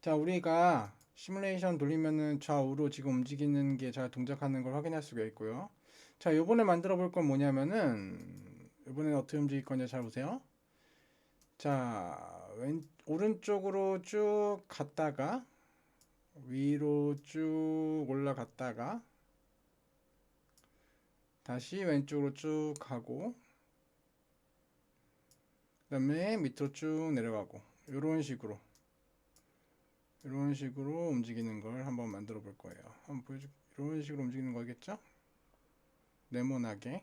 자, 우리가 시뮬레이션 돌리면은 좌우로 지금 움직이는 게 잘 동작하는 걸 확인할 수가 있고요. 자, 요번에 만들어 볼 건 뭐냐면은 이번에 어떻게 움직일 거냐 잘 보세요. 자, 오른쪽으로 쭉 갔다가 위로 쭉 올라갔다가 다시 왼쪽으로 쭉 가고 그다음에 밑으로 쭉 내려가고 이런 식으로 움직이는 걸 한번 만들어 볼 거예요. 한번 보여줄 이런 식으로 움직이는 거겠죠? 네모나게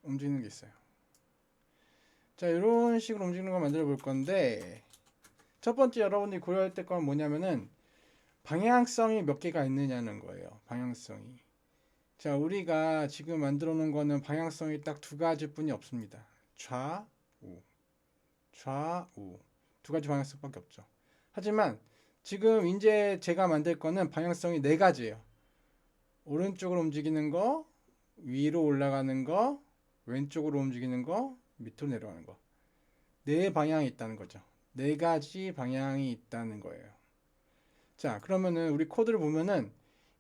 움직이는 게 있어요. 자, 이런 식으로 움직이는 걸 만들어 볼 건데 첫 번째 여러분들이 고려할 건 뭐냐면은 방향성이 몇 개가 있느냐는 거예요. 방향성이. 자, 우리가 지금 만들어 놓은 거는 방향성이 딱 두 가지뿐이 없습니다. 좌우, 좌우 두 가지 방향성밖에 없죠. 하지만 지금 이제 제가 만들 거는 방향성이 네 가지예요. 오른쪽으로 움직이는 거, 위로 올라가는 거, 왼쪽으로 움직이는 거, 밑으로 내려가는 거. 네 방향이 있다는 거죠. 네 가지 방향이 있다는 거예요. 자, 그러면은 우리 코드를 보면은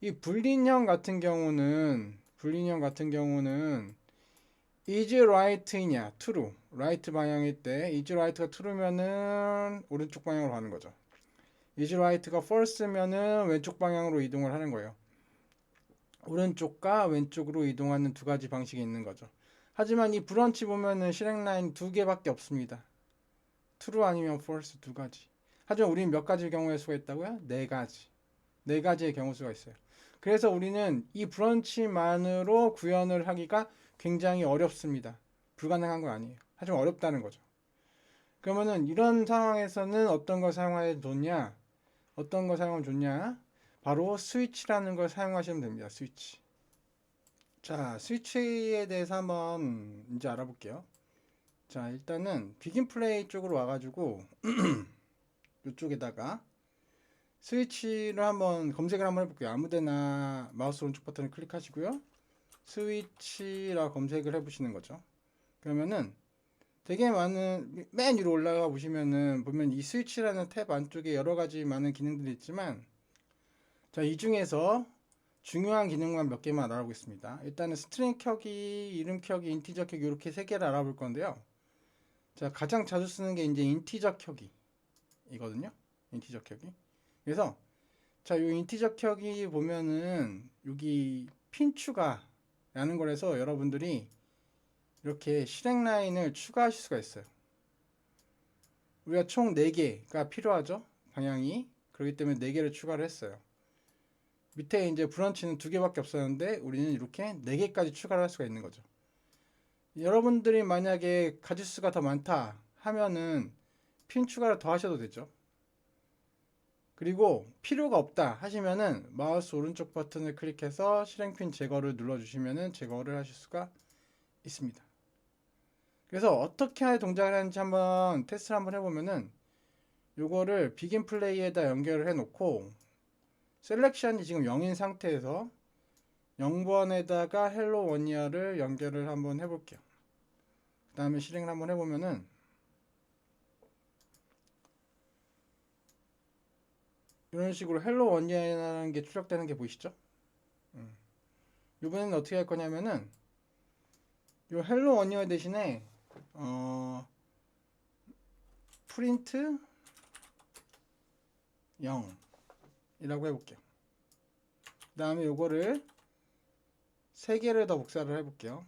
이 불린형 같은 경우는 is right이냐, true, right 방향일 때 is right가 true면은 오른쪽 방향으로 가는 거죠. is right가 false면은 왼쪽 방향으로 이동을 하는 거예요. 오른쪽과 왼쪽으로 이동하는 두 가지 방식이 있는 거죠. 하지만 이 브런치 보면은 실행 라인 두 개밖에 없습니다. true 아니면 false 두 가지. 하지만 우리는 몇 가지 경우의 수가 있다고요? 네 가지. 네 가지의 경우 수가 있어요. 그래서 우리는 이 브런치만으로 구현을 하기가 굉장히 어렵습니다. 불가능한 건 아니에요. 하지만 어렵다는 거죠. 그러면은 이런 상황에서는 어떤 걸 사용하면 좋냐? 어떤 걸 사용하면 좋냐? 바로 스위치라는 걸 사용하시면 됩니다. 스위치. 자, 스위치에 대해서 한번 이제 알아볼게요. 자, 일단은 비긴 플레이 쪽으로 와가지고 이쪽에다가 스위치를 한번 검색을 한번 해볼게요. 아무데나 마우스 오른쪽 버튼을 클릭하시고요. 스위치라 검색을 해보시는 거죠. 그러면은 되게 많은 맨 위로 올라가 보시면은 보면 이 스위치라는 탭 안쪽에 여러 가지 많은 기능들이 있지만 자, 이 중에서 중요한 기능만 몇 개만 알아보겠습니다. 일단은 스트링 켜기, 이름 켜기, 인티저 켜기 이렇게 세 개를 알아볼 건데요. 자, 가장 자주 쓰는 게 이제 인티저 켜기이거든요. 인티저 켜기. 그래서 자, 요 인티저 켜기 보면은 여기 핀 추가라는 거라서 여러분들이 이렇게 실행 라인을 추가하실 수가 있어요. 우리가 총 4개가 필요하죠. 방향이. 그렇기 때문에 4개를 추가를 했어요. 밑에 이제 브런치는 2개밖에 없었는데 우리는 이렇게 4개까지 추가를 할 수가 있는 거죠. 여러분들이 만약에 가짓수가 더 많다 하면은 핀 추가를 더 하셔도 되죠. 그리고 필요가 없다 하시면은 마우스 오른쪽 버튼을 클릭해서 실행핀 제거를 눌러주시면은 제거를 하실 수가 있습니다. 그래서 어떻게 하는 동작을 하는지 한번 테스트를 한번 해보면은 요거를 비긴 플레이에다 연결을 해놓고 셀렉션이 지금 0인 상태에서 0번에다가 헬로 원이어를 연결을 한번 해볼게요. 그 다음에 실행을 한번 해보면은 이런 식으로 헬로 원이어라는 게 출력되는 게 보이시죠? 이번에는 어떻게 할 거냐면은 요 헬로 원이어 대신에 프린트 0이라고 해볼게요. 그 다음에 요거를 3개를 더 복사를 해볼게요.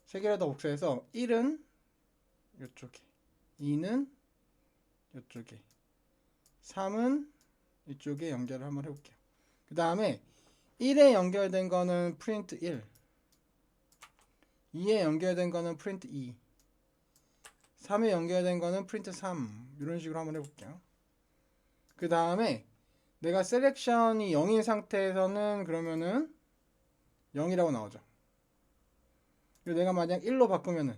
3개를 더 복사해서 1은 이쪽에, 2는 이쪽에, 3은 이쪽에 연결을 한번 해볼게요. 그 다음에 1에 연결된 거는 프린트 1, 2에 연결된 거는 프린트 2, 3에 연결된 거는 프린트 3 이런 식으로 한번 해볼게요. 그 다음에 내가 셀렉션이 0인 상태에서는 그러면은 0이라고 나오죠. 그리고 내가 만약 1로 바꾸면은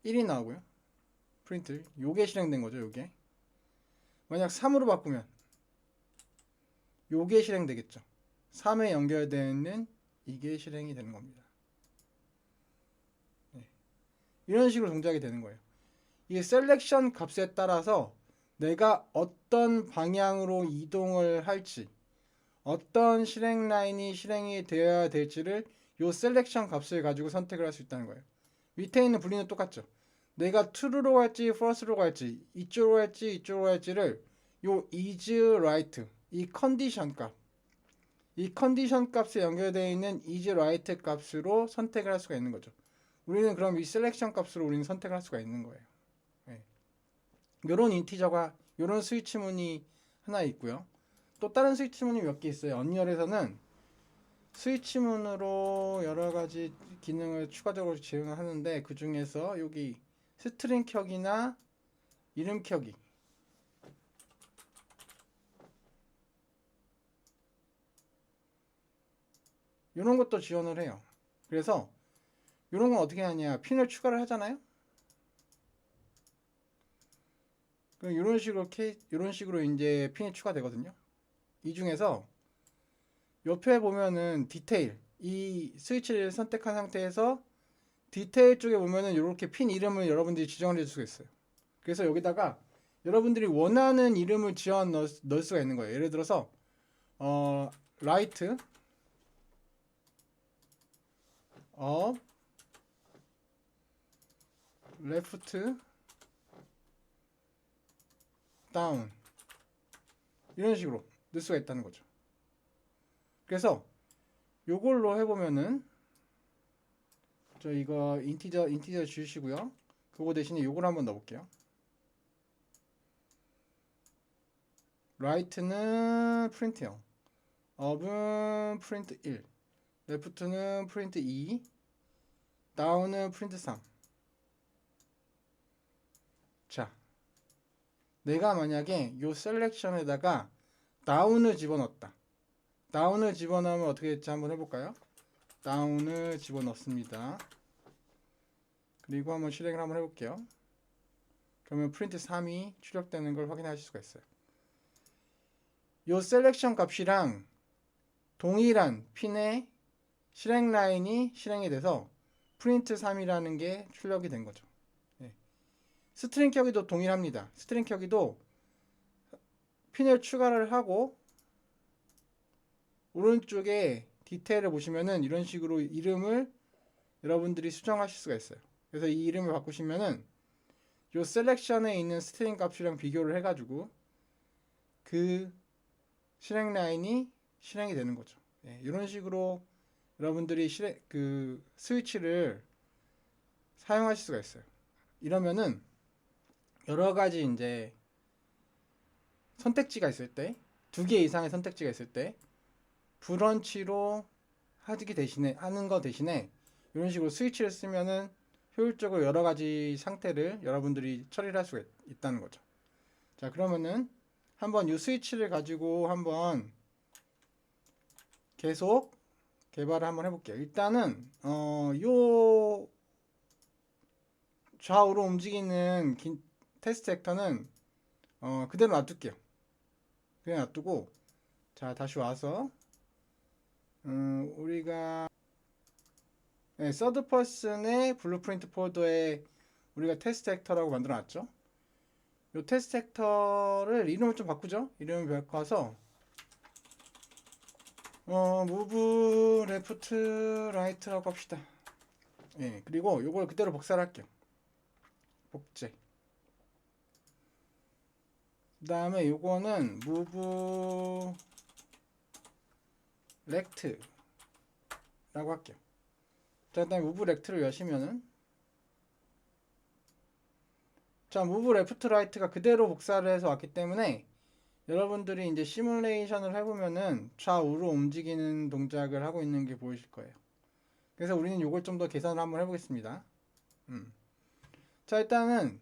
1이 나오고요. 프린트 요게 실행된 거죠. 요게 만약 3으로 바꾸면 요게 실행되겠죠. 3에 연결되어 있는 이게 실행이 되는 겁니다. 이런 식으로 동작이 되는 거예요. 이 셀렉션 값에 따라서 내가 어떤 방향으로 이동을 할지, 어떤 실행 라인이 실행이 되어야 될지를 요 셀렉션 값을 가지고 선택을 할 수 있다는 거예요. 밑에 있는 분리는 똑같죠. 내가 true로 갈지 false로 갈지, 이쪽으로 갈지 이쪽으로 갈지를 요 is right, 이 컨디션 값, 이 컨디션 값에 연결되어 있는 is right 값으로 선택을 할 수가 있는 거죠. 우리는 그럼 이 셀렉션 값으로 우리는 선택을 할 수가 있는 거예요. 네. 요런 인티저가, 요런 스위치문이 하나 있고요. 또 다른 스위치문이 몇 개 있어요. 언리얼에서는 스위치문으로 여러 가지 기능을 추가적으로 지원을 하는데, 그 중에서 여기 스트링 켜기나 이름 켜기, 이런 것도 지원을 해요. 그래서 이런 건 어떻게 하냐, 핀을 추가를 하잖아요. 그럼 이런 식으로 이제 핀이 추가되거든요. 이 중에서 옆에 보면은 디테일, 이 스위치를 선택한 상태에서 디테일 쪽에 보면은 이렇게 핀 이름을 여러분들이 지정을 해줄 수가 있어요. 그래서 여기다가 여러분들이 원하는 이름을 지원 넣을 수가 있는 거예요. 예를 들어서 right, up, left, down, 이런 식으로 넣을 수가 있다는 거죠. 그래서 요걸로 해보면은, 저 이거 인티저 주시고요. 그거 대신에 요걸 한번 넣어볼게요. right는 프린트 0, up은 프린트 1, left는 프린트 2, down은 프린트 3. 자, 내가 만약에 요 셀렉션에다가 다운을 집어넣었다. 다운을 집어넣으면 어떻게 될지 한번 해볼까요? 다운을 집어넣습니다. 그리고 한번 실행을 한번 해볼게요. 그러면 프린트 3이 출력되는 걸 확인하실 수가 있어요. 요 셀렉션 값이랑 동일한 핀의 실행 라인이 실행이 돼서 프린트 3이라는 게 출력이 된 거죠. 네. 스트링 켜기도 동일합니다. 스트링 켜기도 핀을 추가를 하고 오른쪽에 디테일을 보시면은 이런 식으로 이름을 여러분들이 수정하실 수가 있어요. 그래서 이 이름을 바꾸시면은 요 셀렉션에 있는 스트링 값이랑 비교를 해가지고 그 실행 라인이 실행이 되는 거죠. 네, 이런 식으로 여러분들이 그 스위치를 사용하실 수가 있어요. 이러면은 여러 가지 이제 선택지가 있을 때, 2개 이상의 선택지가 있을 때 브런치로 하는 거 대신에 이런 식으로 스위치를 쓰면은 효율적으로 여러 가지 상태를 여러분들이 처리를 할 수가 있다는 거죠. 자, 그러면은 한번 이 스위치를 가지고 한번 계속 개발을 한번 해볼게요. 일단은 요 좌우로 움직이는 테스트 벡터는 그대로 놔둘게요. 그냥 놔두고, 자, 다시 와서 우리가 서드 퍼슨의 블루프린트 폴더에 우리가 테스트 벡터라고 만들어 놨죠. 이 테스트 벡터를 이름을 좀 바꾸죠. 이름을 바꿔서 move left right라고 합시다. 예, 그리고 이걸 그대로 복사를 할게요. 복제. 그 다음에 요거는 move left 라고 할게요. 자, 그 다음에 move left를 여시면은, 자, move left right가 그대로 복사를 해서 왔기 때문에 여러분들이 이제 시뮬레이션을 해보면은 좌우로 움직이는 동작을 하고 있는 게 보이실 거예요. 그래서 우리는 이걸 좀 더 계산을 한번 해보겠습니다. 자, 일단은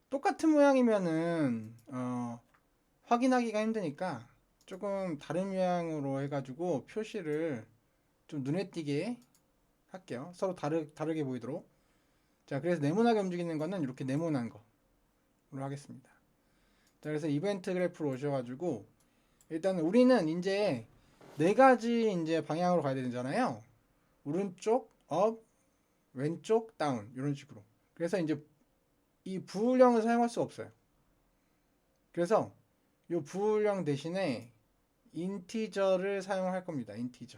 똑같은 모양이면은 확인하기가 힘드니까 조금 다른 모양으로 해가지고 표시를 좀 눈에 띄게 할게요. 서로 다르게 보이도록. 자, 그래서 네모나게 움직이는 거는 이렇게 네모난 거로 하겠습니다. 자, 그래서 이벤트 그래프로 오셔가지고 일단 우리는 이제 4가지 이제 방향으로 가야 되잖아요. 오른쪽, 업, 왼쪽, 다운, 이런 식으로. 그래서 이제 이 부울령을 사용할 수 없어요. 그래서 이 부울령 대신에 인티저를 사용할 겁니다. 인티저.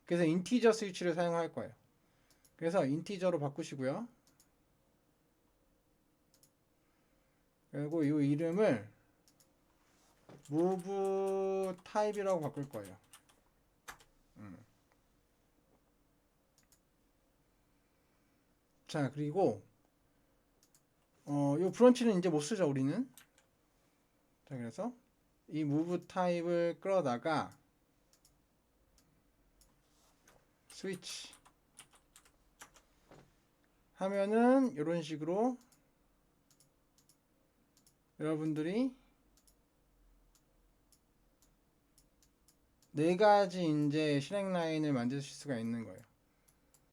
그래서 인티저 스위치를 사용할 거예요. 그래서 인티저로 바꾸시고요. 그리고 이 이름을 move type이라고 바꿀 거예요. 자, 그리고 이 브런치는 이제 못 쓰죠, 우리는. 자, 그래서 이 move type을 끌어다가 스위치 하면은 이런 식으로 여러분들이 네 가지 이제 실행 라인을 만드실 수가 있는 거예요.